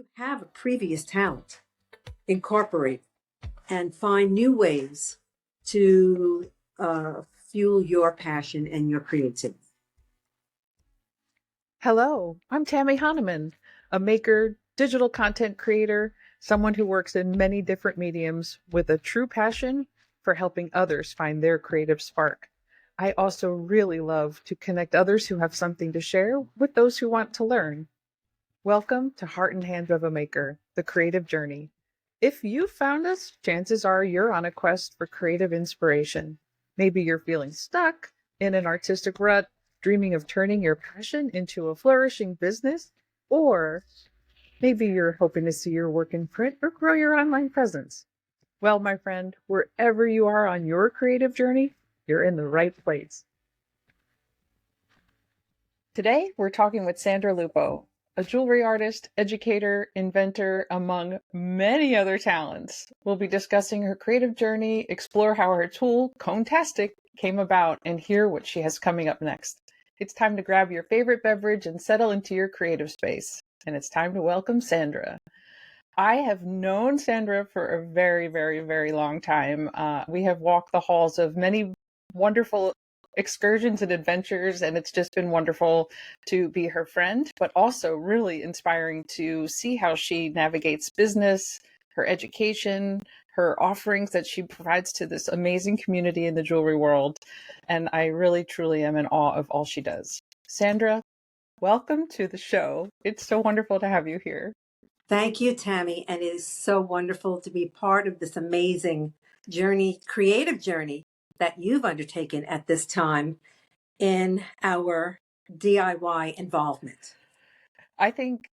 you have a previous talent, incorporate and find new ways to fuel your passion and your creativity. Hello, I'm Tammy Hahnemann, a maker, digital content creator, someone who works in many different mediums with a true passion for helping others find their creative spark. I also really love to connect others who have something to share with those who want to learn. Welcome to Heart and Hands of a Maker, the creative journey. If you found us, chances are you're on a quest for creative inspiration. Maybe you're feeling stuck in an artistic rut, dreaming of turning your passion into a flourishing business, or maybe you're hoping to see your work in print or grow your online presence. Well, my friend, wherever you are on your creative journey, you're in the right place. Today, we're talking with Sandra Lupo, a jewelry artist, educator, inventor, among many other talents. We'll be discussing her creative journey, explore how her tool, Conetastic, came about, and hear what she has coming up next. It's time to grab your favorite beverage and settle into your creative space. And it's time to welcome Sandra. I have known Sandra for a very, very, very long time. We have walked the halls of many wonderful excursions and adventures, and it's just been wonderful to be her friend, but also really inspiring to see how she navigates business, her education, her offerings that she provides to this amazing community in the jewelry world. And I really, truly am in awe of all she does. Sandra, welcome to the show. It's so wonderful to have you here. Thank you, Tammy. And it is so wonderful to be part of this amazing journey, creative journey that you've undertaken at this time in our DIY involvement. I think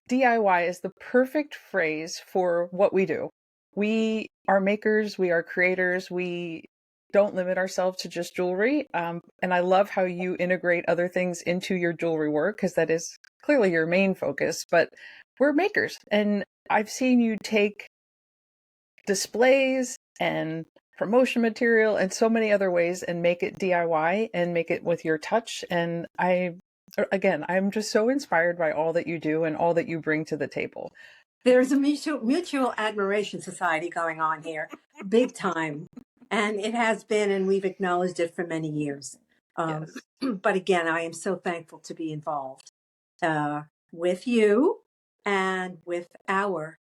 DIY is the perfect phrase for what we do. We are makers, we are creators, we don't limit ourselves to just jewelry. And I love how you integrate other things into your jewelry work, because that is clearly your main focus, but we're makers. And I've seen you take displays and promotion material and so many other ways and make it DIY and make it with your touch. And I'm just so inspired by all that you do and all that you bring to the table. There's a mutual admiration society going on here, big time. And it has been, and we've acknowledged it for many years. Yes. But again, I am so thankful to be involved with you and with our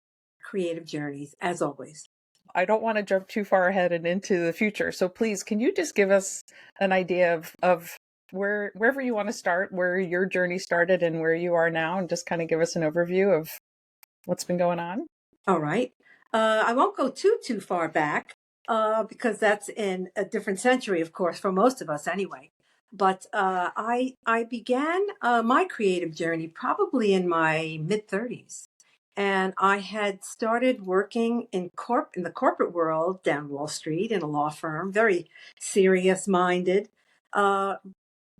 creative journeys, as always. I don't want to jump too far ahead and into the future. So please, can you just give us an idea of wherever you want to start, where your journey started and where you are now, and just kind of give us an overview of what's been going on? All right. I won't go too far back because that's in a different century, of course, for most of us anyway. But I began my creative journey probably in my mid-30s. And I had started working in the corporate world down Wall Street in a law firm, very serious-minded. But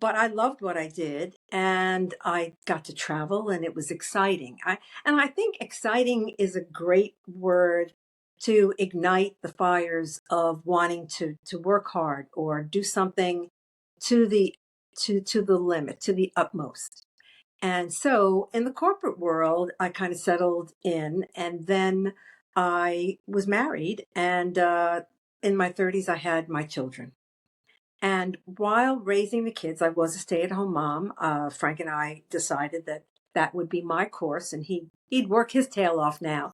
I loved what I did, and I got to travel, and it was exciting. I think exciting is a great word to ignite the fires of wanting to work hard or do something to the to the limit, to the utmost. And so in the corporate world, I kind of settled in, and then I was married, and in my 30s, I had my children. And while raising the kids, I was a stay-at-home mom. Frank and I decided that that would be my course, and he'd work his tail off now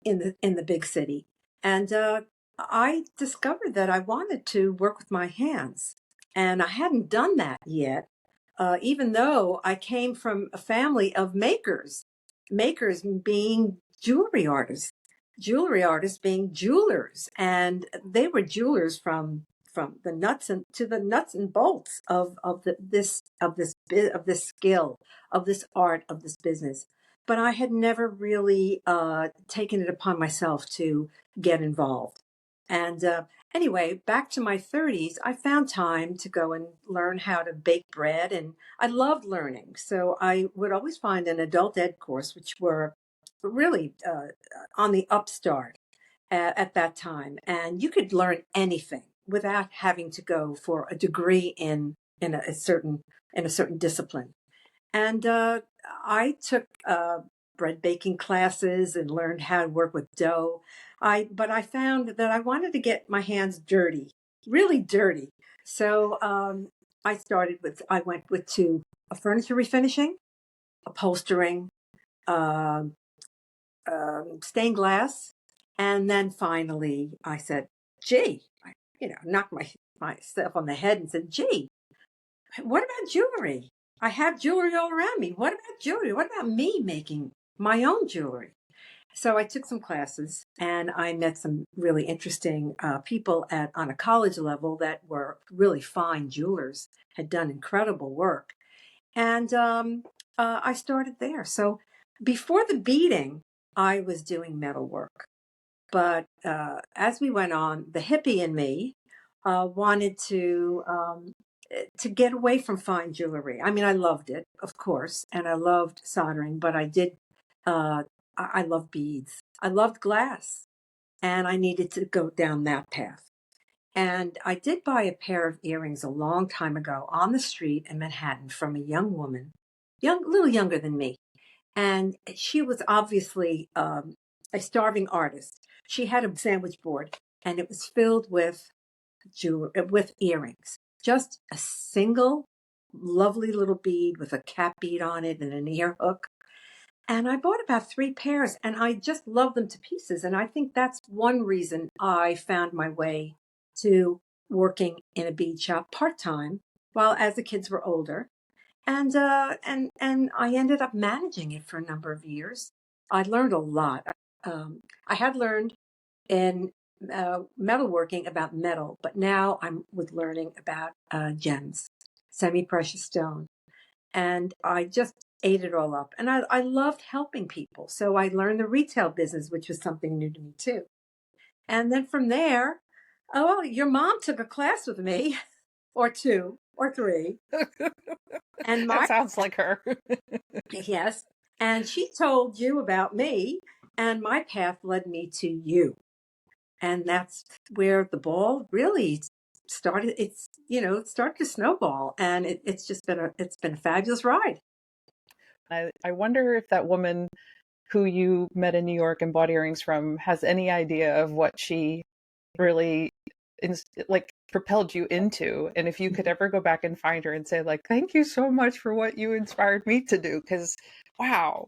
in the big city. And I discovered that I wanted to work with my hands, and I hadn't done that yet. Even though I came from a family of makers, makers being jewelry artists being jewelers, and they were jewelers from the nuts and to the nuts and bolts of this skill, of this art, of this business. But I had never really taken it upon myself to get involved. And anyway, back to my 30s, I found time to go and learn how to bake bread, and I loved learning. So I would always find an adult ed course, which were really on the upstart at that time, and you could learn anything without having to go for a degree in a certain discipline. And I took bread baking classes and learned how to work with dough. But I found that I wanted to get my hands dirty, really dirty. So I went with two: a furniture refinishing, upholstering, um, stained glass, and then finally I said, "Gee," knocked myself on the head and said, "Gee, what about jewelry? I have jewelry all around me. What about jewelry? What about me making my own jewelry?" So I took some classes and I met some really interesting people on a college level that were really fine jewelers, had done incredible work. And I started there. So before the beading, I was doing metal work. But as we went on, the hippie in me wanted to get away from fine jewelry. I mean, I loved it, of course, and I loved soldering, but uh, I love beads. I loved glass, and I needed to go down that path. And I did buy a pair of earrings a long time ago on the street in Manhattan from a young woman, a little younger than me. And she was obviously a starving artist. She had a sandwich board, and it was filled with with earrings. Just a single lovely little bead with a cap bead on it and an ear hook. And I bought about three pairs and I just love them to pieces. And I think that's one reason I found my way to working in a bead shop part time while as the kids were older. And I ended up managing it for a number of years. I learned a lot. I had learned in metalworking about metal, but now I'm with learning about gems, semi-precious stone, and I just ate it all up. And I loved helping people, so I learned the retail business, which was something new to me too. And then from there, oh, well, your mom took a class with me, or two, or three, and That my sounds like her. yes, and she told you about me, and my path led me to you. And that's where the ball really started. It started to snowball, and it's just been a fabulous ride. I wonder if that woman who you met in New York and bought earrings from has any idea of what she really like propelled you into, and if you could ever go back and find her and say like, thank you so much for what you inspired me to do, because wow.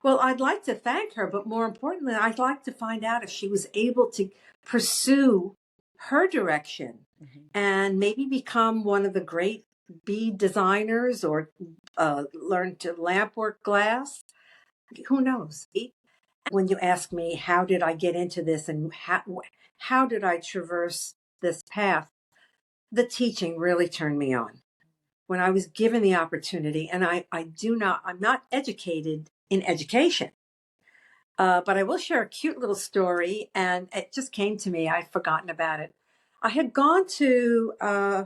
Well, I'd like to thank her, but more importantly, I'd like to find out if she was able to pursue her direction Mhm. and maybe become one of the great bead designers or learn to lamp work glass. Who knows? When you ask me, how did I get into this and how did I traverse this path? The teaching really turned me on. When I was given the opportunity, and I'm not educated in education, but I will share a cute little story, and it just came to me. I'd forgotten about it. I had gone to, uh,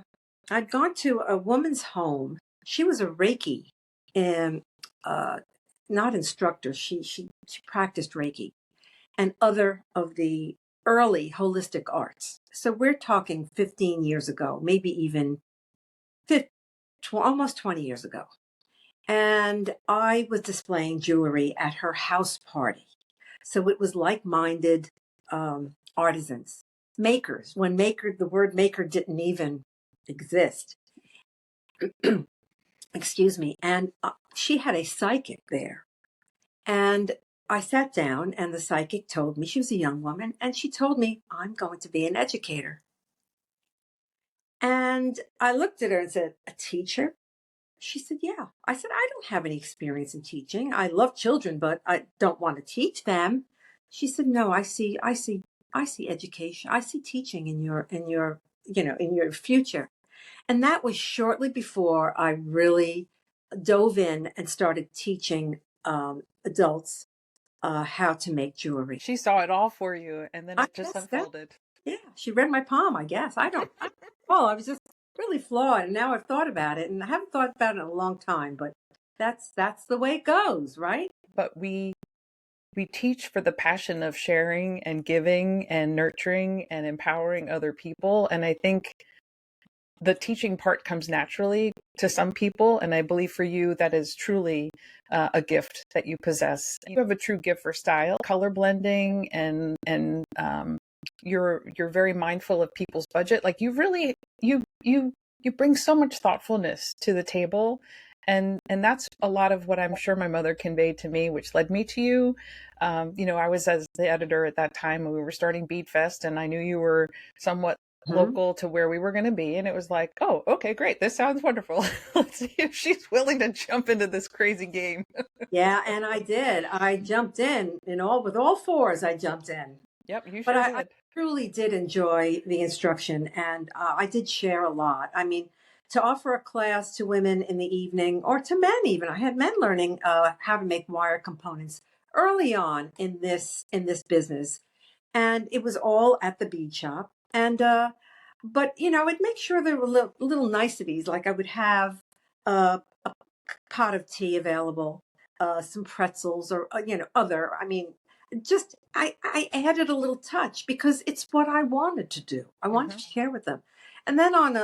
I'd gone to a woman's home. She was a Reiki, and not instructor. She practiced Reiki and other of the early holistic arts. So we're talking 15 years ago, maybe even 50, almost 20 years ago. And I was displaying jewelry at her house party. So it was like-minded artisans, makers. The word maker didn't even exist. Excuse me. And she had a psychic there. And I sat down and the psychic told me, she was a young woman, and she told me, I'm going to be an educator. And I looked at her and said, a teacher? She said, yeah. I said, I don't have any experience in teaching. I love children, but I don't want to teach them. She said, no, I see education. I see teaching in your future. And that was shortly before I really dove in and started teaching adults how to make jewelry. She saw it all for you, and then I it just guess that, unfolded. yeah, she read my palm, I guess. Well, I was just really flawed. And now I've thought about it, and I haven't thought about it in a long time, but that's the way it goes, right? But we teach for the passion of sharing and giving and nurturing and empowering other people, and I think the teaching part comes naturally to some people, and I believe for you that is truly a gift that you possess. You have a true gift for style, color blending, and you're very mindful of people's budget. Like you really you bring so much thoughtfulness to the table, and that's a lot of what I'm sure my mother conveyed to me, which led me to you. I was as the editor at that time when we were starting Beat Fest, and I knew you were somewhat Mhm. local to where we were going to be, and it was like, oh, okay, great, this sounds wonderful. Let's see if she's willing to jump into this crazy game. Yeah, and I did. I jumped in all with all fours. I jumped in. Yep, you But sure I did. truly did enjoy the instruction, and I did share a lot. I mean, to offer a class to women in the evening, or to men even. I had men learning how to make wire components early on in this business, and it was all at the bead shop. And but I'd make sure there were little niceties, like I would have a pot of tea available, some pretzels, or other. I mean, just I added a little touch because it's what I wanted to do. I wanted Mm-hmm. to share with them, and then on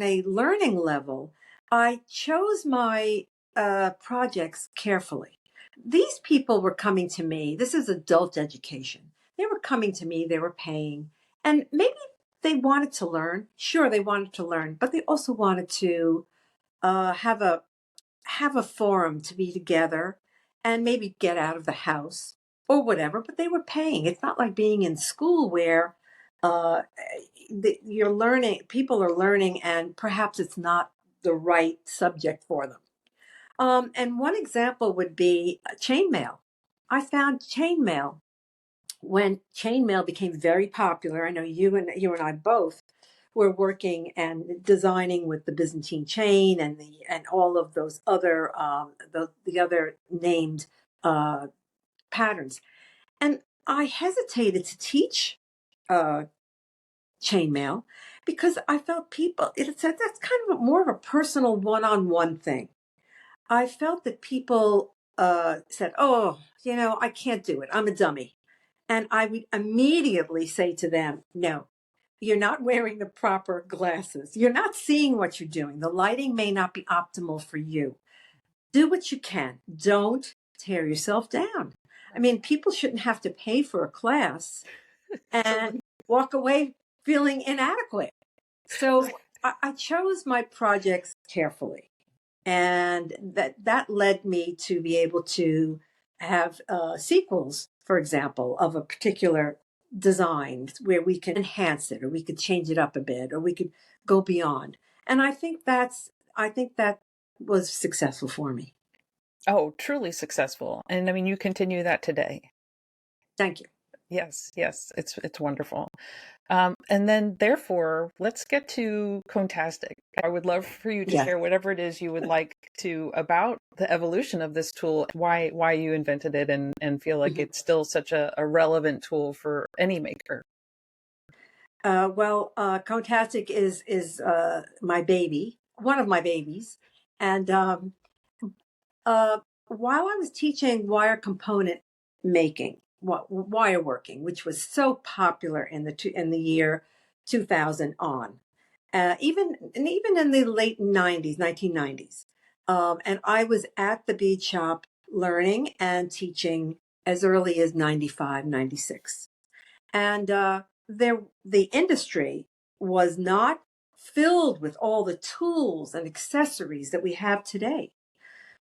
a learning level, I chose my projects carefully. These people were coming to me. This is adult education. They were coming to me. They were paying, and maybe they wanted to learn. Sure, they wanted to learn, but they also wanted to uh, have a have a forum to be together and maybe get out of the house or whatever, but they were paying. It's not like being in school where uh, you're learning, people are learning, and perhaps it's not the right subject for them. And one example would be chainmail. I found chainmail when chainmail became very popular. I know you and I both were working and designing with the Byzantine chain and all of those other the other named uh, patterns. And I hesitated to teach uh, chainmail because I felt people. It said that's kind of more of a personal one-on-one thing. I felt that people said, "Oh, I can't do it. I'm a dummy." And I would immediately say to them, no, you're not wearing the proper glasses. You're not seeing what you're doing. The lighting may not be optimal for you. Do what you can. Don't tear yourself down. I mean, people shouldn't have to pay for a class So, and walk away feeling inadequate. So I chose my projects carefully, and that led me to be able to have sequels, for example, of a particular design where we can enhance it, or we could change it up a bit, or we could go beyond. And I think that was successful for me. oh, truly successful. And I mean, you continue that today. Thank you. Yes, yes, it's wonderful. And then, therefore, let's get to Conetastic. I would love for you to Yeah. share whatever it is you would like to about the evolution of this tool, why you invented it, and feel like Mhm. it's still such a relevant tool for any maker. Well, Conetastic is my baby, one of my babies, and while I was teaching wire component making, wire working, which was so popular in the year 2000 on, even in the late 90s, 1990s, and I was at the bead shop learning and teaching as early as 95, 96, and the industry was not filled with all the tools and accessories that we have today.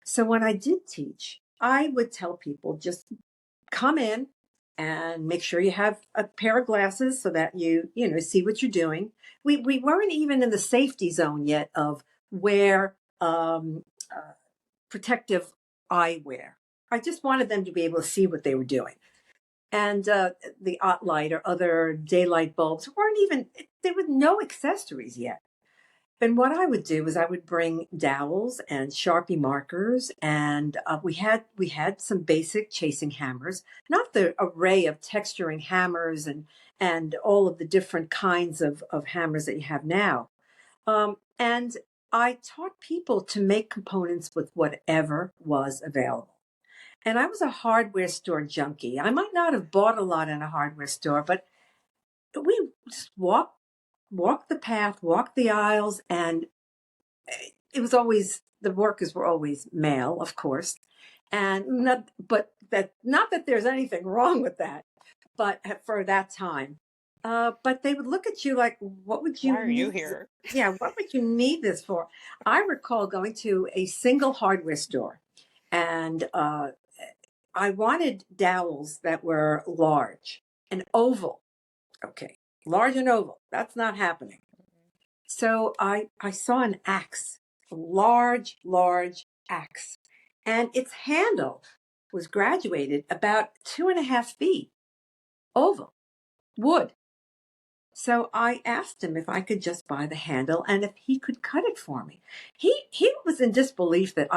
So when I did teach, I would tell people just come in and make sure you have a pair of glasses so that you see what you're doing. We weren't even in the safety zone yet of wear protective eyewear. I just wanted them to be able to see what they were doing. And the light or other daylight bulbs weren't even, there were no accessories yet. And what I would do is I would bring dowels and Sharpie markers, and we had some basic chasing hammers, not the array of texturing hammers and all of the different kinds of hammers that you have now. And I taught people to make components with whatever was available. And I was a hardware store junkie. I might not have bought a lot in a hardware store, but we just walked walk the path, walk the aisles, and it was always, the workers were always male, of course. And not that there's anything wrong with that, but for that time. But they would look at you like, what would you Why are you need? here? Yeah, what would you need this for? I recall going to a single hardware store, and I wanted dowels that were large and oval. Okay, large and oval. That's not happening. So I saw an axe, a large axe, and its handle was graduated about 2.5 feet, oval, wood. So I asked him if I could just buy the handle and if he could cut it for me. He was in disbelief that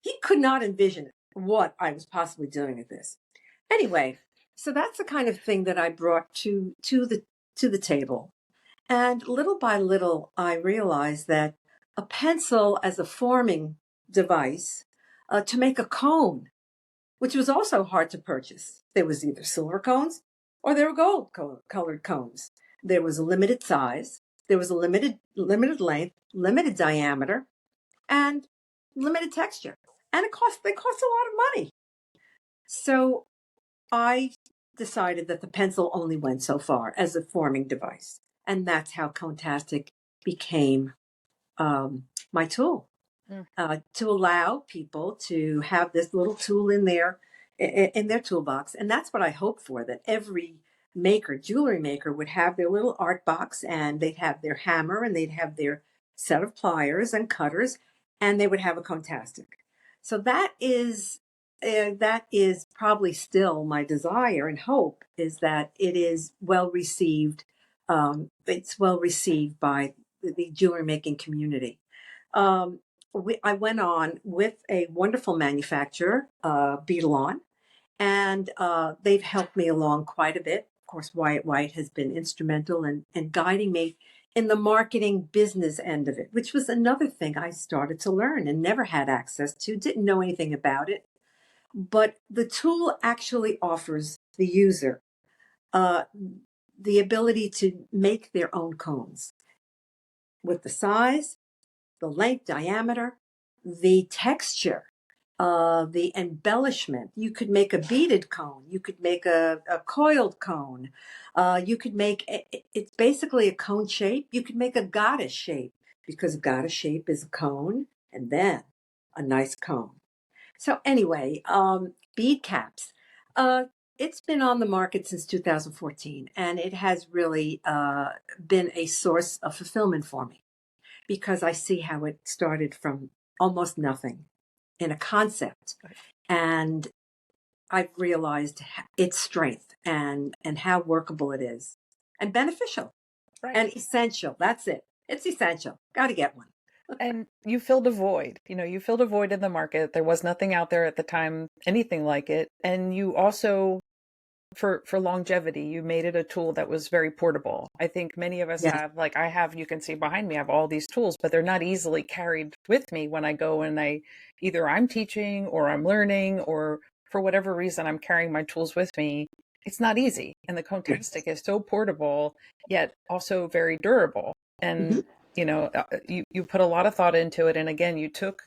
he could not envision what I was possibly doing with this. Anyway, so that's the kind of thing that I brought to the table. And little by little, I realized that a pencil as a forming device to make a cone, which was also hard to purchase. There was either silver cones or there were colored cones. There was a limited size, there was a limited length, limited diameter, and limited texture. And they cost a lot of money. So I decided that the pencil only went so far as a forming device. And that's how Conetastic became my tool, Mm. to allow people to have this little tool in their toolbox. And that's what I hope for, that every jewelry maker would have their little art box, and they'd have their hammer, and they'd have their set of pliers and cutters, and they would have a Conetastic. So that is probably still my desire and hope, is that it is well received. It's well received by the jewelry making community. Um, I went on with a wonderful manufacturer, Beadalon, and they've helped me along quite a bit. Of course, Wyatt White has been instrumental in guiding me in the marketing business end of it, which was another thing I started to learn and never had access to, didn't know anything about it. But the tool actually offers the user uh, the ability to make their own cones with the size, the length, diameter, the texture, the embellishment. You could make a beaded cone. You could make a coiled cone. You could make it's basically a cone shape. You could make a goddess shape, because a goddess shape is a cone and then a nice cone. So anyway, bead caps. Uh, it's been on the market since 2014, and it has really been a source of fulfillment for me, because I see how it started from almost nothing in a concept, and I've realized its strength and how workable it is, and beneficial Right. and essential. That's it. It's essential. Got to get one. And you filled a void. You filled a void in the market. There was nothing out there at the time, anything like it. And you also, for longevity, you made it a tool that was very portable. I think many of us Yes. have, like I have, you can see behind me, I have all these tools, but they're not easily carried with me when I go and either I'm teaching or I'm learning, or for whatever reason, I'm carrying my tools with me. It's not easy. And the Conetastic is so portable, yet also very durable. Mhm. And, you put a lot of thought into it. And again, you took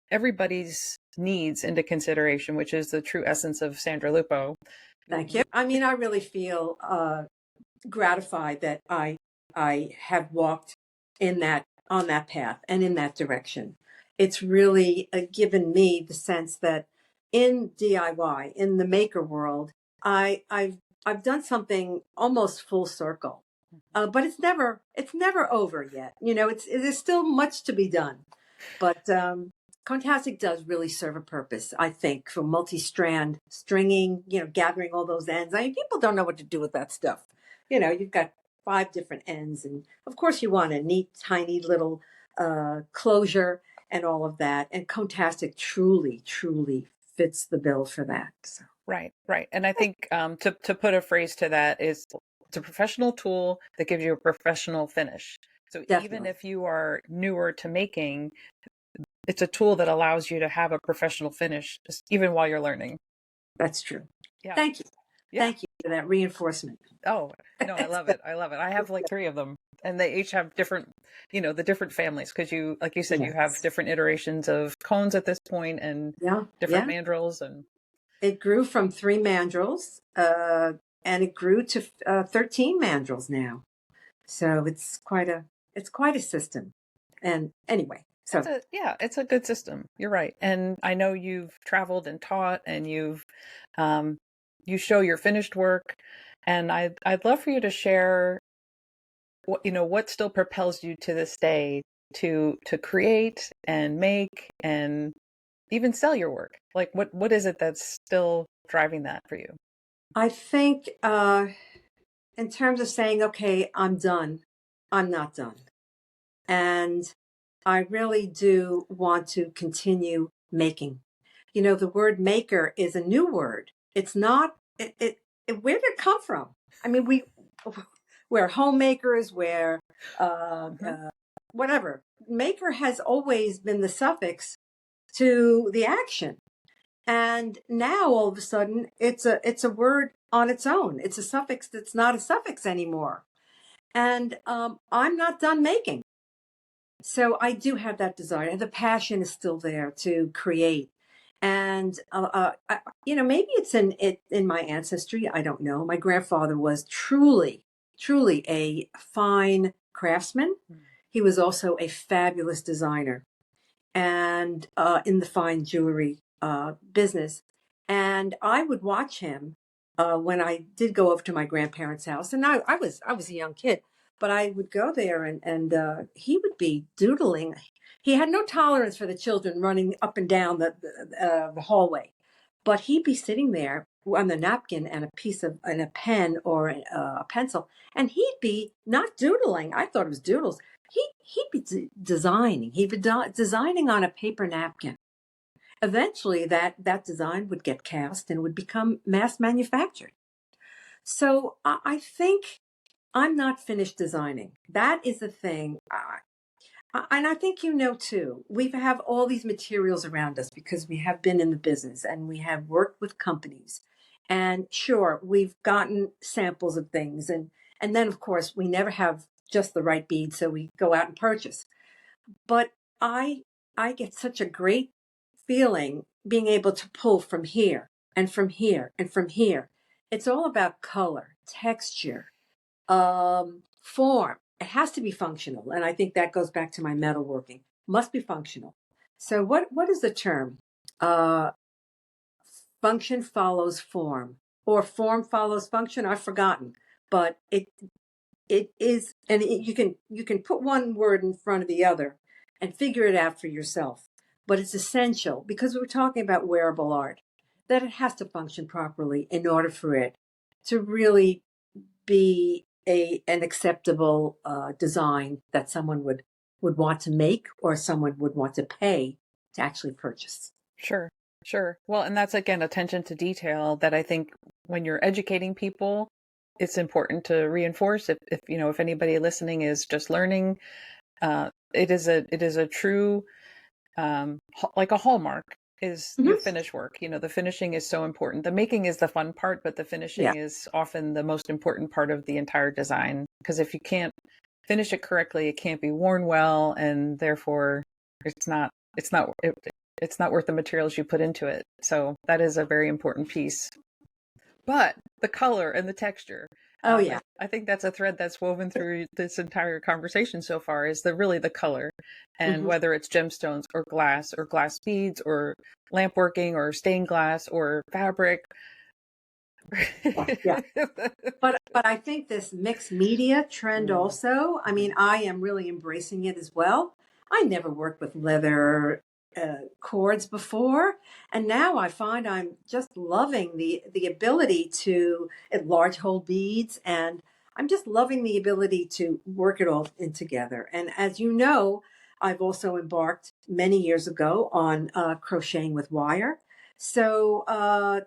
everybody's needs into consideration, which is the true essence of Sandra Lupo. Thank you. I mean, I really feel gratified that I have walked in that on that path and in that direction. It's really given me the sense that in DIY, in the maker world, I've done something almost full circle. But it's never over yet. There's still much to be done. But Contastic does really serve a purpose, I think, for multi-strand stringing, gathering all those ends. I mean, people don't know what to do with that stuff. You've got 5 different ends, and of course you want a neat, tiny little closure and all of that. And Contastic truly, truly fits the bill for that. So. Right, right. And I think to put a phrase to that is, it's a professional tool that gives you a professional finish. So even Definitely. if you are newer to making, it's a tool that allows you to have a professional finish, just even while you're learning. That's true. Yeah. Thank you. Yeah. Thank you for that reinforcement. Oh, no, I love it. I love it. I have like three of them, and they each have different, the different families, because you, like you said, you have Yes. different iterations of cones at this point and Yeah. different Yeah. mandrels and It grew from 3 mandrels, and it grew to 13 mandrels now. So it's quite a system. And anyway, so it's a good system. You're right. And I know you've traveled and taught, and um, you show your finished work, and I'd love for you to share what still propels you to this day to create and make and even sell your work. Like what is it that's still driving that for you? I think in terms of saying, okay, I'm done, I'm not done. And I really do want to continue making. The word maker is a new word. It's not, where did it come from? I mean, we're homemakers, we're, Hmm. whatever. Maker has always been the suffix to the action. And now all of a sudden it's a word on its own. It's a suffix that's not a suffix anymore. And I'm not done making. So I do have that desire. The passion is still there to create. And maybe it's in my ancestry. I don't know. My grandfather was truly, truly a fine craftsman. He was also a fabulous designer, and in the fine jewelry business. And I would watch him when I did go over to my grandparents' house, and I was a young kid, but I would go there, and he would be doodling. He had no tolerance for the children running up and down the hallway, but he'd be sitting there on the napkin and a pen or a pencil, and he'd be not doodling. I thought it was doodles. He'd be designing. He'd be designing on a paper napkin. Eventually, that design would get cast and would become mass manufactured. So I think I'm not finished designing. That is the thing. And I think too, we have all these materials around us because we have been in the business and we have worked with companies. And sure, we've gotten samples of things. And then, of course, we never have just the right bead, so we go out and purchase. But I get such a great feeling being able to pull from here and from here and from here. It's all about color, texture, form. It has to be functional, and I think that goes back to my metalworking. Must be functional. So what is the term? Uh, Function follows form, or form follows function. I've forgotten, but it is, and you can put one word in front of the other and figure it out for yourself. But it's essential because we were talking about wearable art that it has to function properly in order for it to really be an acceptable design that someone would want to make or someone would want to pay to actually purchase. Sure, sure. Well, and that's again attention to detail that I think when you're educating people, it's important to reinforce. If anybody listening is just learning, it is a true like a hallmark is your Mm-hmm. finish work. The finishing is so important. The making is the fun part, but the Yeah. finishing is often the most important part of the entire design. Because if you can't finish it correctly, it can't be worn well, and therefore it's not it's not it, it's not worth the materials you put into it. So that is a very important piece. But the color and the texture, Oh yeah. I think that's a thread that's woven through this entire conversation so far is really the color, and Mm-hmm. whether it's gemstones or glass beads or lamp working or stained glass or fabric. Yeah. But I think this mixed media trend also, I mean, I am really embracing it as well. I never worked with leather cords before, and now I find I'm just loving the ability to enlarge whole beads, and I'm just loving the ability to work it all in together. And as you know, I've also embarked many years ago on crocheting with wire. So I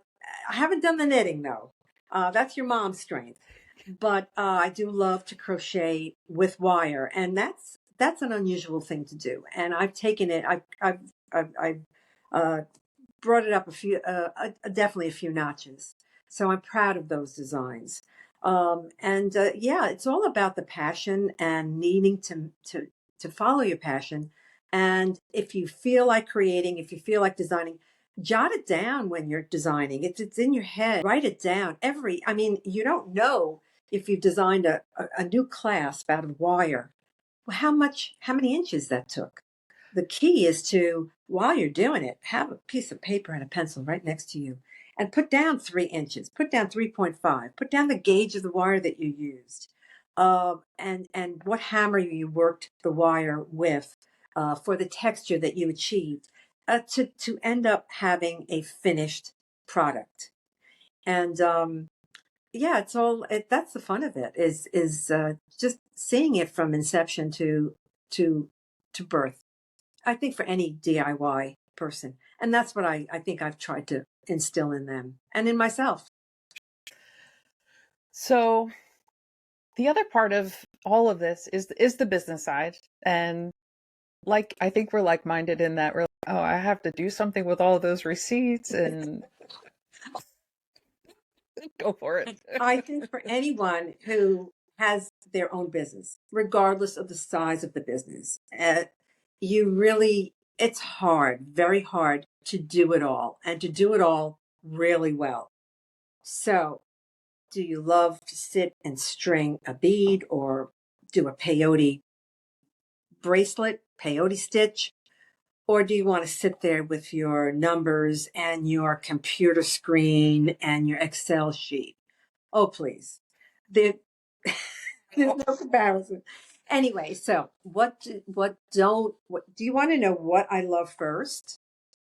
haven't done the knitting though. That's your mom's strength. But I do love to crochet with wire, and that's an unusual thing to do. And I've taken it. I've uh, brought it up definitely a few notches. So I'm proud of those designs. Yeah, it's all about the passion and needing to follow your passion. And if you feel like creating, if you feel like designing, jot it down when you're designing. It's in your head. Write it down. I mean, you don't know if you've designed a new clasp out of wire, well, how many inches that took. The key is to, while you're doing it, have a piece of paper and a pencil right next to you and put down 3 inches, put down 3.5, put down the gauge of the wire that you used, and what hammer you worked the wire with for the texture that you achieved to end up having a finished product. And yeah, that's the fun of it is just seeing it from inception to to birth. I think for any DIY person. And that's what I think I've tried to instill in them and in myself. So the other part of all of this is the business side. And like, I think we're like-minded in that we're like, oh, I have to do something with all of those receipts and go for it. I think for anyone who has their own business, regardless of the size of the business, it's hard, very hard to do it all and to do it all really well. So, do you love to sit and string a bead or do a peyote bracelet, peyote stitch? Or do you want to sit there with your numbers and your computer screen and your Excel sheet? Oh, please. There, there's no comparison. Anyway, so what do you want to know what I love first?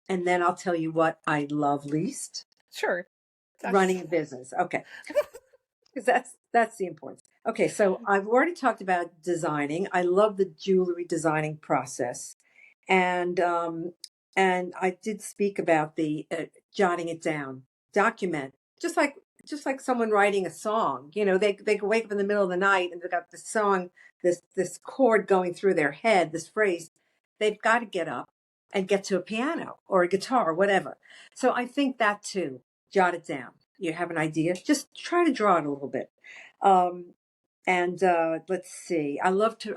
And then I'll tell you what I love least. Sure. Running a business. Okay. Because that's the importance. Okay, so I've already talked about designing. I love the jewelry designing process, and I did speak about the jotting it down, document, just like someone writing a song. You know, they can wake up in the middle of the night and they've got this song, this chord going through their head, this phrase. They've got to get up and get to a piano or a guitar or whatever. So I think that too, jot it down. You have an idea, just try to draw it a little bit. Let's see. I loved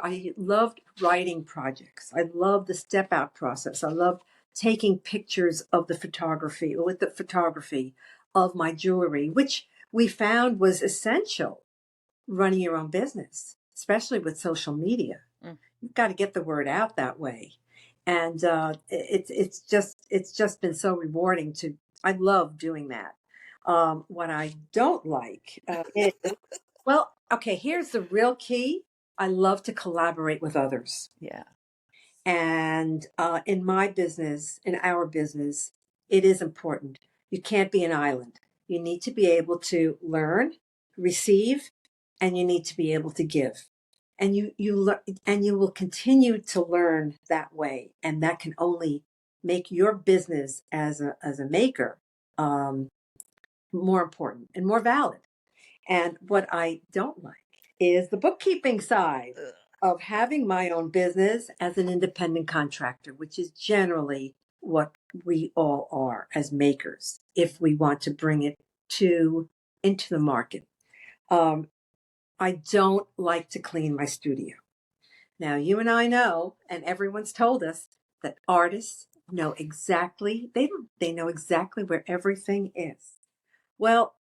writing projects. I love the step out process. I loved taking pictures of the photography with the photography of my jewelry, which we found was essential running your own business, especially with social media. Mm. You've got to get the word out that way. And it's just been so rewarding to, I love doing that. What I don't like is, well, okay, here's the real key. I love to collaborate with others. Yeah. And in my business, in our business, it is important. You can't be an island. You need to be able to learn, receive, and you need to be able to give. And you will continue to learn that way, and that can only make your business as a maker more important and more valid. And what I don't like is the bookkeeping side of having my own business as an independent contractor, which is generally what we all are as makers if we want to bring it into the market. I don't like to clean my studio. Now, you and I know, and everyone's told us that artists know exactly, they know exactly where everything is. Well,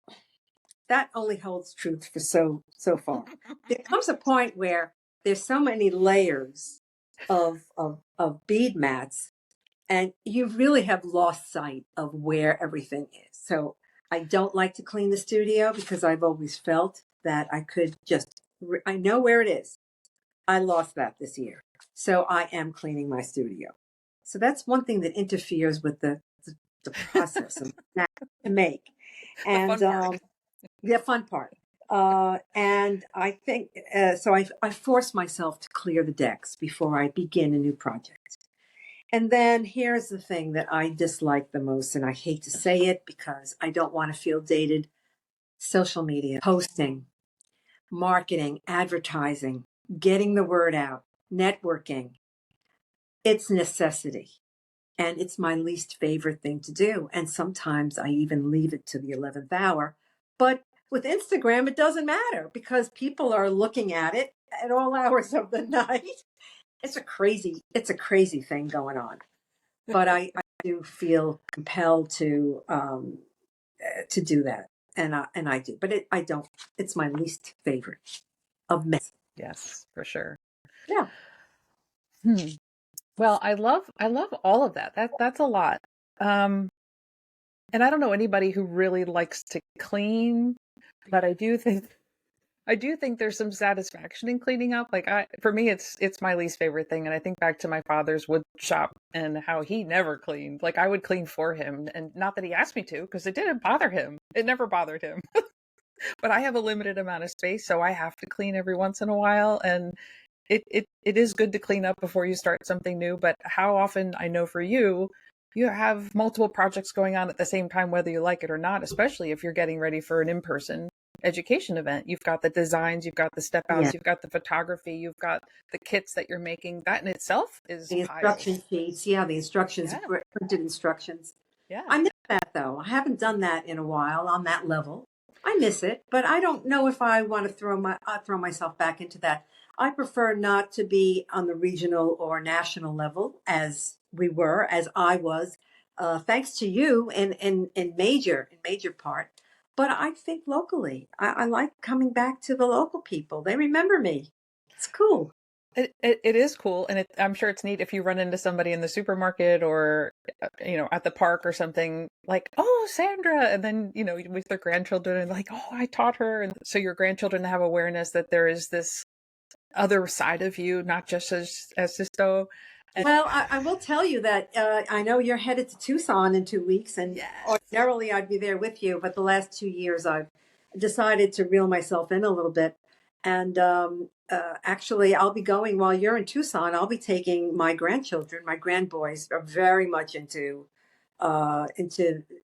that only holds truth for so far. There comes a point where there's so many layers of bead mats, and you really have lost sight of where everything is. So I don't like to clean the studio because I've always felt that I could just I know where it is. I lost that this year, so I am cleaning my studio. So that's one thing that interferes with the process of to make, The and fun part. the fun part. And I think so. I force myself to clear the decks before I begin a new project. And then here's the thing that I dislike the most, and I hate to say it because I don't want to feel dated: social media, posting, marketing, advertising, getting the word out, networking. It's necessity. And it's my least favorite thing to do. And sometimes I even leave it to the 11th hour But with Instagram, it doesn't matter because people are looking at it at all hours of the night. It's a crazy thing going on. But I do feel compelled to do that, and I do. But I don't. It's my least favorite of many. Yes, for sure. Yeah. Well, I love all of that. That's a lot. And I don't know anybody who really likes to clean, but I do think there's some satisfaction in cleaning up. Like for me, it's my least favorite thing. And I think back to my father's wood shop and how he never cleaned. Like I would clean for him, and not that he asked me to, because it didn't bother him. It never bothered him. But I have a limited amount of space, so I have to clean every once in a while. And it is good to clean up before you start something new. But how often, I know for you, you have multiple projects going on at the same time, whether you like it or not, especially if you're getting ready for an in-person education event. You've got the designs, you've got the step outs, Yeah. you've got the photography, you've got the kits that you're making. That in itself is The instruction sheets. Yeah, the instructions, Yeah. printed instructions. Yeah. I miss that though. I haven't done that in a while on that level. I miss it, but I don't know if I want to throw myself back into that. I prefer not to be on the regional or national level as I was, thanks to you in major part. But I think locally, I like coming back to the local people. They remember me. It's cool. It is cool, and I'm sure it's neat if you run into somebody in the supermarket or at the park or something, like, oh, Sandra, and then with their grandchildren, and like, oh, I taught her, and so your grandchildren have awareness that there is this other side of you, not just as Sisto. Well, I will tell you that I know you're headed to Tucson in 2 weeks, and Yes. ordinarily I'd be there with you, but the last 2 years I've decided to reel myself in a little bit. And actually, I'll be going while you're in Tucson. I'll be taking my grandchildren. My grandboys are very much into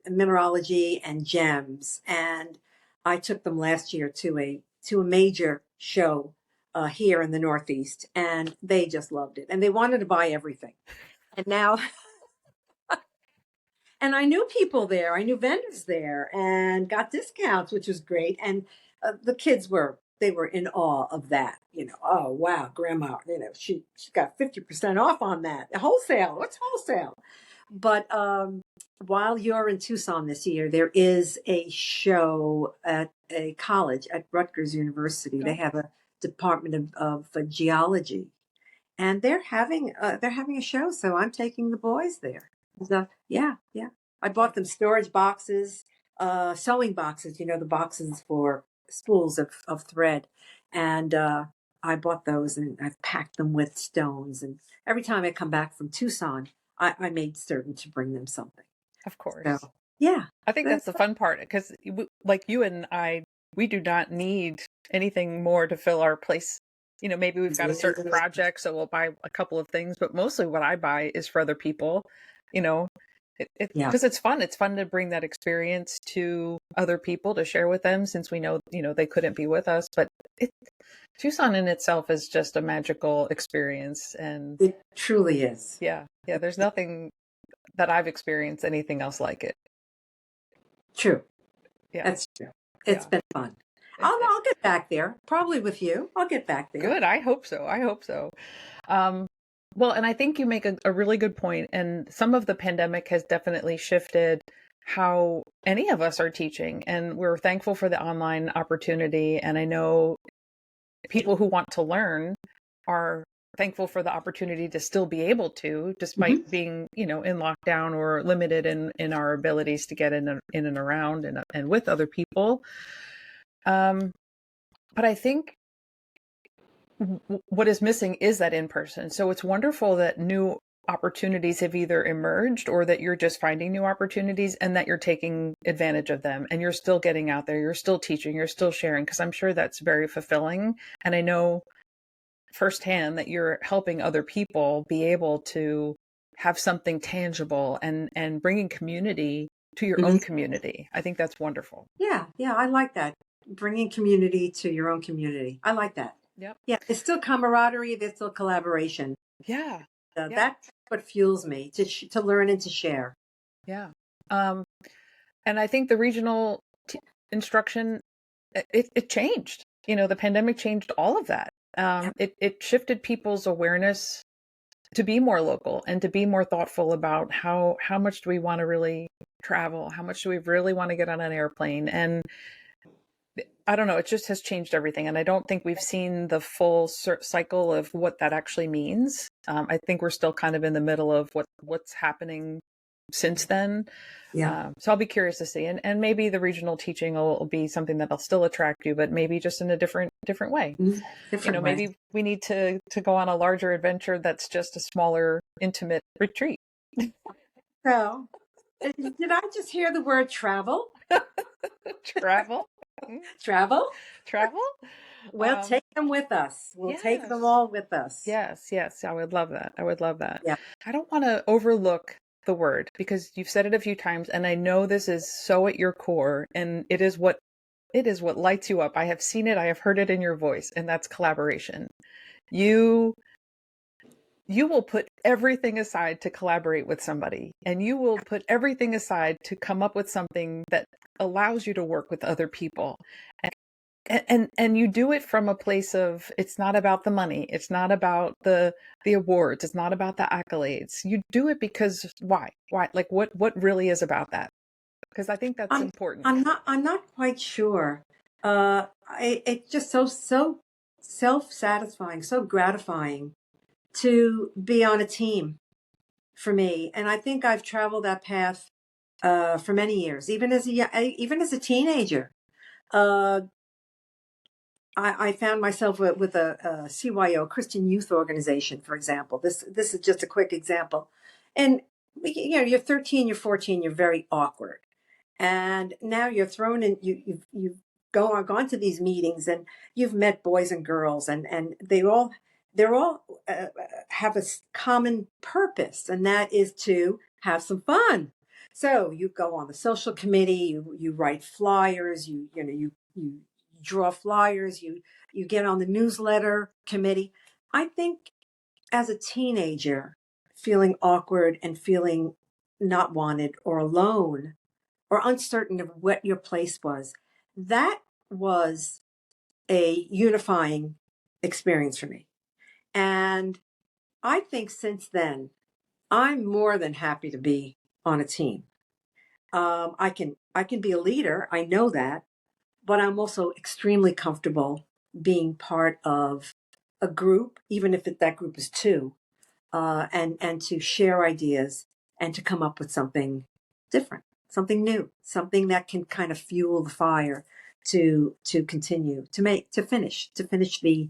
mineralogy and gems, and I took them last year to a major show here in the Northeast, and they just loved it, and they wanted to buy everything. And now, and I knew people there, I knew vendors there, and got discounts, which was great. And the kids were in awe of that. Oh wow, grandma, she got 50% off on that. Wholesale. What's wholesale? But while you're in Tucson this year, there is a show at a college at Rutgers University. They have a department of geology, and they're having a show. So I'm taking the boys there. So yeah, yeah. I bought them storage boxes, sewing boxes. The boxes for spools of thread, and I bought those, and I've packed them with stones. And every time I come back from Tucson, I made certain to bring them something. Of course. So yeah, I think that's the fun part, because like you and I, we do not need anything more to fill our place. Maybe we've got a certain project, so we'll buy a couple of things, but mostly what I buy is for other people, because it's fun. It's fun to bring that experience to other people, to share with them, since we know, they couldn't be with us. But Tucson in itself is just a magical experience. And it truly is. Yeah. There's nothing that I've experienced anything else like it. True. Yeah. That's true. It's been fun. I'll get back there, probably with you. I'll get back there. Good. I hope so. Well, and I think you make a really good point. And some of the pandemic has definitely shifted how any of us are teaching. And we're thankful for the online opportunity. And I know people who want to learn are thankful for the opportunity to still be able to, despite being, in lockdown or limited in our abilities to get in and around and with other people. But I think what is missing is that in person. So it's wonderful that new opportunities have either emerged, or that you're just finding new opportunities and that you're taking advantage of them, and you're still getting out there, you're still teaching, you're still sharing, because I'm sure that's very fulfilling. And I know firsthand that you're helping other people be able to have something tangible and bringing community to your own community. I think that's wonderful. Yeah, I like that. Bringing community to your own community. I like that. Yep. Yeah, there's still camaraderie, there's still collaboration. Yeah. That's what fuels me to learn and to share. Yeah. And I think the regional instruction, it changed. The pandemic changed all of that. It shifted people's awareness to be more local and to be more thoughtful about how much do we want to really travel? How much do we really want to get on an airplane? And I don't know, it just has changed everything. And I don't think we've seen the full cycle of what that actually means. I think we're still kind of in the middle of what's happening since then. Yeah. So I'll be curious to see. And maybe the regional teaching will be something that'll still attract you, but maybe just in a different way. Different way. Maybe we need to go on a larger adventure that's just a smaller, intimate retreat. So, did I just hear the word travel? Travel? Travel? Travel? Well, take them with us. We'll take them all with us. Yes. I would love that. Yeah. I don't want to overlook the word because you've said it a few times, and I know this is so at your core, and it is what lights you up. I have seen it. I have heard it in your voice, and that's collaboration. You will put everything aside to collaborate with somebody, and you will put everything aside to come up with something that allows you to work with other people. And you do it from a place of, it's not about the money. It's not about the awards. It's not about the accolades. You do it because why? Like what really is about that? Because I think that's important. I'm not quite sure. It's just so self-satisfying, so gratifying to be on a team for me. And I think I've traveled that path for many years, even as a teenager. I found myself with a CYO, Christian Youth Organization, for example. This is just a quick example. And you're 13, you're 14, you're very awkward. And now you're thrown in, you've gone to these meetings and you've met boys and girls and they're all have a common purpose, and that is to have some fun. So you go on the social committee, you write flyers, you draw flyers, you get on the newsletter committee. I think as a teenager, feeling awkward and feeling not wanted or alone or uncertain of what your place was, that was a unifying experience for me. And I think since then, I'm more than happy to be on a team. I can be a leader. I know that, but I'm also extremely comfortable being part of a group, even if that group is two, and to share ideas and to come up with something different, something new, something that can kind of fuel the fire to continue to finish the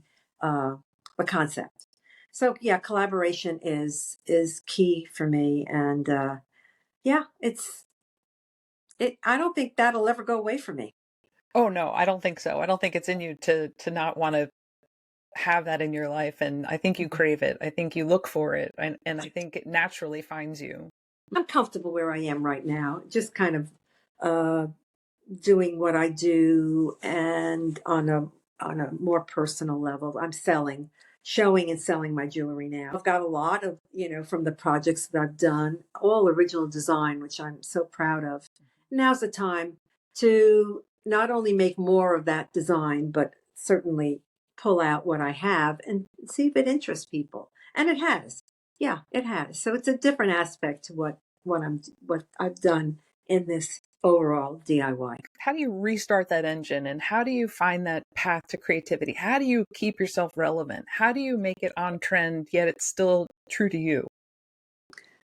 concept. So yeah, collaboration is key for me, and yeah, I don't think that'll ever go away from me. Oh no, I don't think so. I don't think it's in you to not want to have that in your life, and I think you crave it. I think you look for it, and I think it naturally finds you. I'm comfortable where I am right now, just kind of doing what I do, and on a more personal level, I'm showing and selling my jewelry now. I've got a lot of, from the projects that I've done, all original design, which I'm so proud of. Now's the time to not only make more of that design, but certainly pull out what I have and see if it interests people. And it has. Yeah, it has. So it's a different aspect to what I've done in this overall DIY. How do you restart that engine, and how do you find that path to creativity? How do you keep yourself relevant? How do you make it on trend yet it's still true to you?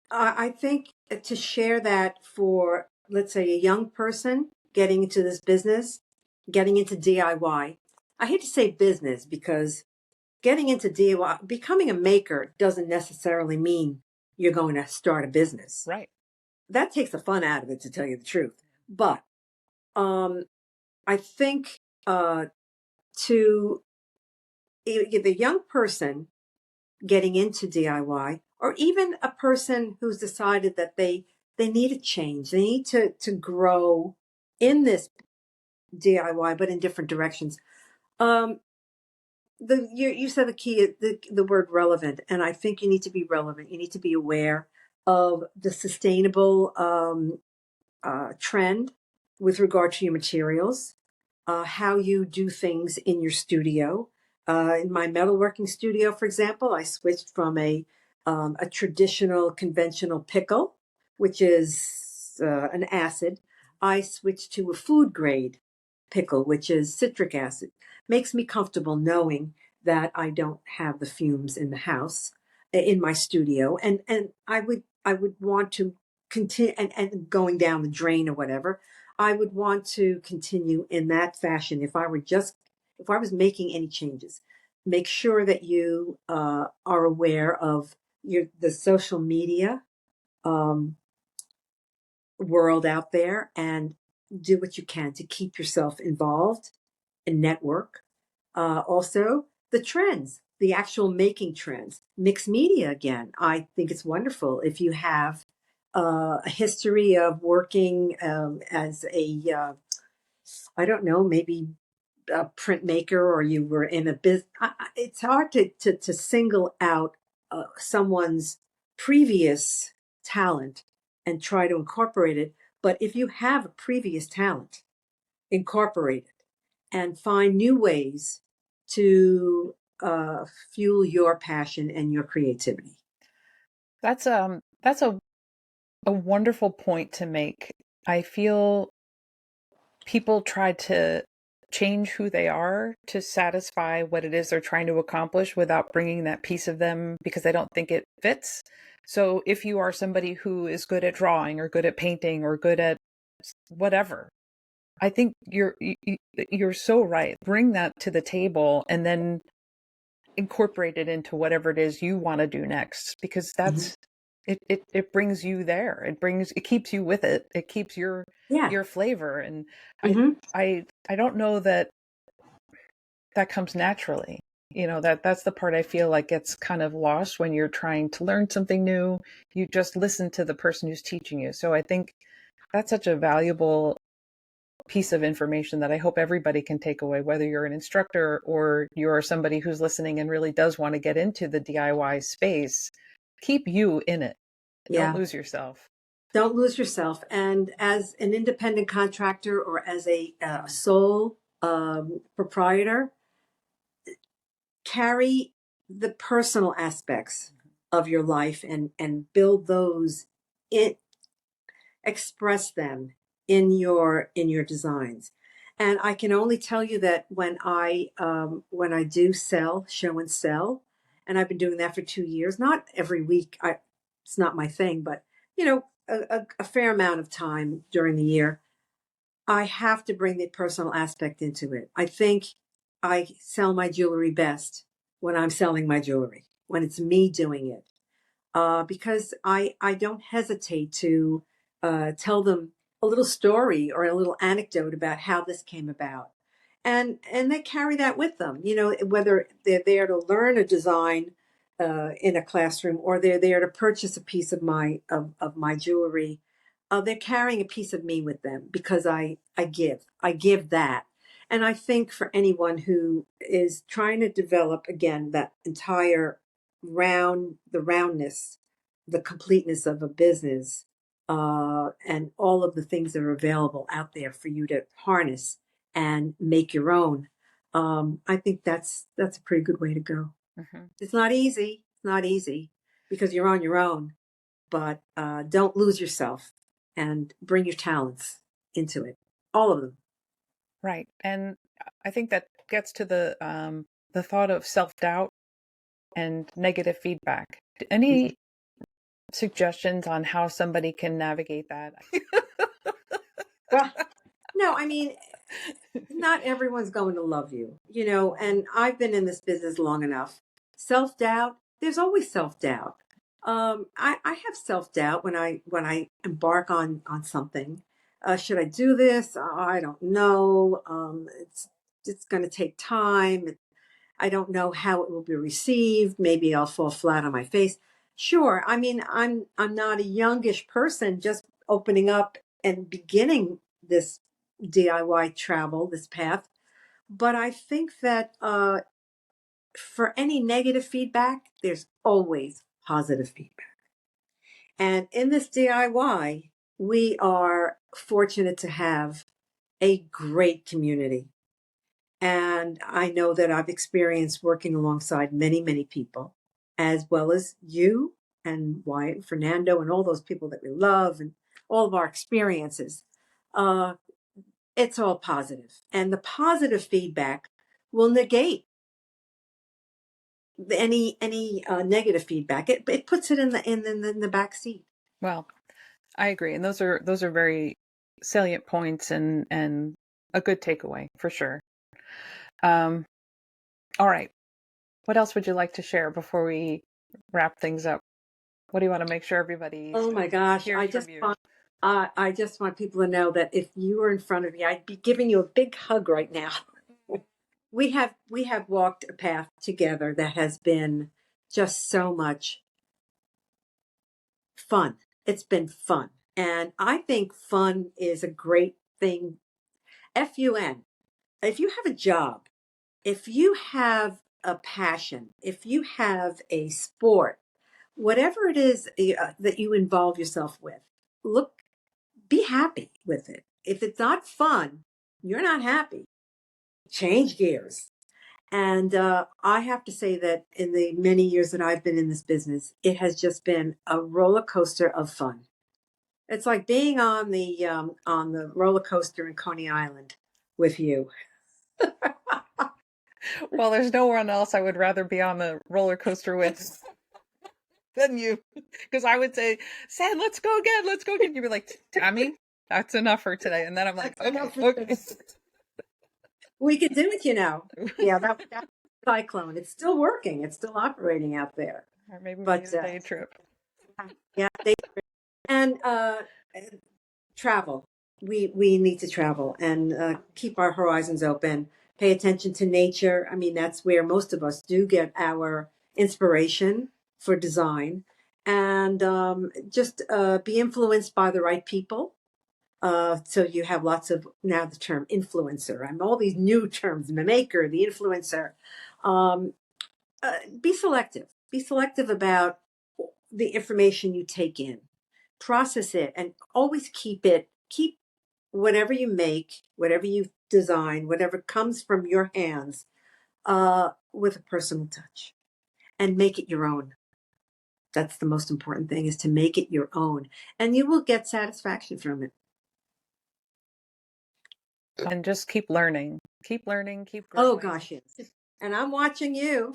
I think to share that for, let's say, a young person getting into this business, getting into DIY. I hate to say business because getting into DIY, becoming a maker doesn't necessarily mean you're going to start a business. Right. That takes the fun out of it, to tell you the truth. But I think to the young person getting into DIY, or even a person who's decided that they need a change, they need to grow in this DIY, but in different directions. You said the key, the word relevant, and I think you need to be relevant. You need to be aware of the sustainable trend with regard to your materials, how you do things in your studio. In my metalworking studio, for example, I switched from a traditional conventional pickle, which is an acid. I switched to a food grade pickle, which is citric acid. Makes me comfortable knowing that I don't have the fumes in the house, in my studio, and I would want to continue, and going down the drain or whatever. I would want to continue in that fashion if I was making any changes. Make sure that you are aware of the social media um, world out there, and do what you can to keep yourself involved and network. Also, the trends, the actual making trends, mixed media again. I think it's wonderful if you have a history of working as I don't know, maybe a printmaker, or you were in a business. It's hard to single out someone's previous talent and try to incorporate it. But if you have a previous talent, incorporate it and find new ways to fuel your passion and your creativity. That's a wonderful point to make. I feel people try to change who they are to satisfy what it is they're trying to accomplish without bringing that piece of them because they don't think it fits. So if you are somebody who is good at drawing or good at painting or good at whatever, I think you're so right. Bring that to the table and then incorporate it into whatever it is you want to do next, because Mhm. that's it brings you there. It keeps you with it. It keeps Yeah. your flavor. And I Hmm. I don't know that comes naturally. That's the part I feel like gets kind of lost when you're trying to learn something new. You just listen to the person who's teaching you. So I think that's such a valuable piece of information that I hope everybody can take away, whether you're an instructor or you're somebody who's listening and really does want to get into the DIY space. Keep you in it. Don't Yeah. lose yourself. Don't lose yourself. And as an independent contractor, or as a sole proprietor, carry the personal aspects of your life and build those in, express them in your designs. And I can only tell you that when I do sell, show and sell, and I've been doing that for 2 years, not every week. It's not my thing, but a fair amount of time during the year. I have to bring the personal aspect into it. I think I sell my jewelry best when I'm selling my jewelry, when it's me doing it, because I don't hesitate to tell them a little story or a little anecdote about how this came about, and they carry that with them. Whether they're there to learn a design in a classroom, or they're there to purchase a piece of my jewelry, they're carrying a piece of me with them, because I give that. And I think for anyone who is trying to develop, again, that entire the roundness, the completeness of a business, and all of the things that are available out there for you to harness and make your own. I think that's a pretty good way to go. Mm-hmm. It's not easy. It's not easy because you're on your own, but don't lose yourself and bring your talents into it, all of them. Right. And I think that gets to the thought of self-doubt and negative feedback. Any suggestions on how somebody can navigate that? Well, no, I mean, not everyone's going to love you, and I've been in this business long enough. Self doubt, there's always self doubt. I have self doubt when I embark on something. Should I do this? I don't know. It's going to take time. I don't know how it will be received. Maybe I'll fall flat on my face. Sure. I mean, I'm not a youngish person just opening up and beginning this DIY travel, this path. But I think that for any negative feedback, there's always positive feedback. And in this DIY, we are fortunate to have a great community. And I know that I've experienced working alongside many, many people, as well as you and Wyatt, Fernando, and all those people that we love, and all of our experiences. Uh, it's all positive, and the positive feedback will negate any negative feedback. It puts it in the back seat. Well, I agree. And those are very salient points and a good takeaway for sure. All right. What else would you like to share before we wrap things up? What do you want to make sure everybody Oh my gosh, hears from you? I just want people to know that if you were in front of me, I'd be giving you a big hug right now. We have walked a path together that has been just so much fun. It's been fun. And I think fun is a great thing. FUN. If you have a job, if you have a passion, if you have a sport, whatever it is that you involve yourself with, be happy with it. If it's not fun, you're not happy. Change gears. And I have to say that in the many years that I've been in this business, it has just been a roller coaster of fun. It's like being on the roller coaster in Coney Island with you. Well, there's no one else I would rather be on the roller coaster with than you. Because I would say, Sam, let's go again. Let's go again. You'd be like, Tammy, that's enough for today. And then I'm like, okay. We can do it, Yeah, that cyclone. It's still working. It's still operating out there. Or maybe we But need a day trip. yeah, and travel. We need to travel and keep our horizons open. Pay attention to nature. I mean, that's where most of us do get our inspiration for design, and just be influenced by the right people. So you have lots of now the term influencer. I'm all these new terms: the maker, the influencer. Um, be selective. Be selective about the information you take in. Process it, and always keep whatever you make, whatever you design, whatever comes from your hands, with a personal touch, and make it your own. That's the most important thing, is to make it your own, and you will get satisfaction from it. And just keep learning. Keep learning, keep growing. Oh gosh, yes. And I'm watching you.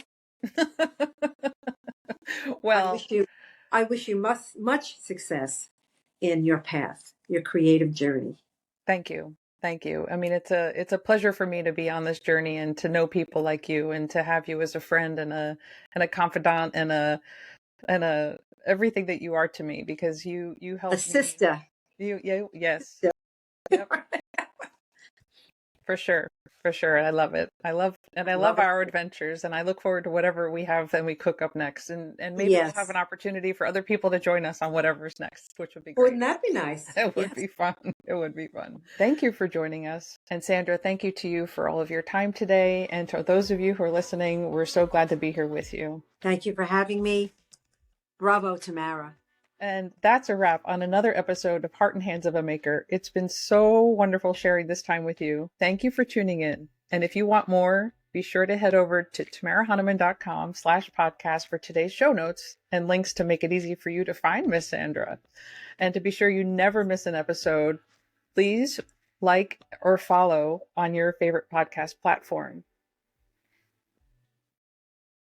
Well, I wish you much success in your path, your creative journey. Thank you. Thank you. I mean, it's a pleasure for me to be on this journey and to know people like you and to have you as a friend and a confidant and a everything that you are to me, because you help a sister. Yes. Yep. For sure. For sure. I love it. I love our adventures, and I look forward to whatever we have and we cook up next. And maybe we'll have an opportunity for other people to join us on whatever's next, which would be great. Wouldn't that be nice? It would be fun. It would be fun. Thank you for joining us. And Sandra, thank you to you for all of your time today. And to those of you who are listening, we're so glad to be here with you. Thank you for having me. Bravo, Tamara. And that's a wrap on another episode of Heart and Hands of a Maker. It's been so wonderful sharing this time with you. Thank you for tuning in. And if you want more, be sure to head over to tamarahaneman.com/podcast for today's show notes and links to make it easy for you to find Miss Sandra. And to be sure you never miss an episode, please like or follow on your favorite podcast platform.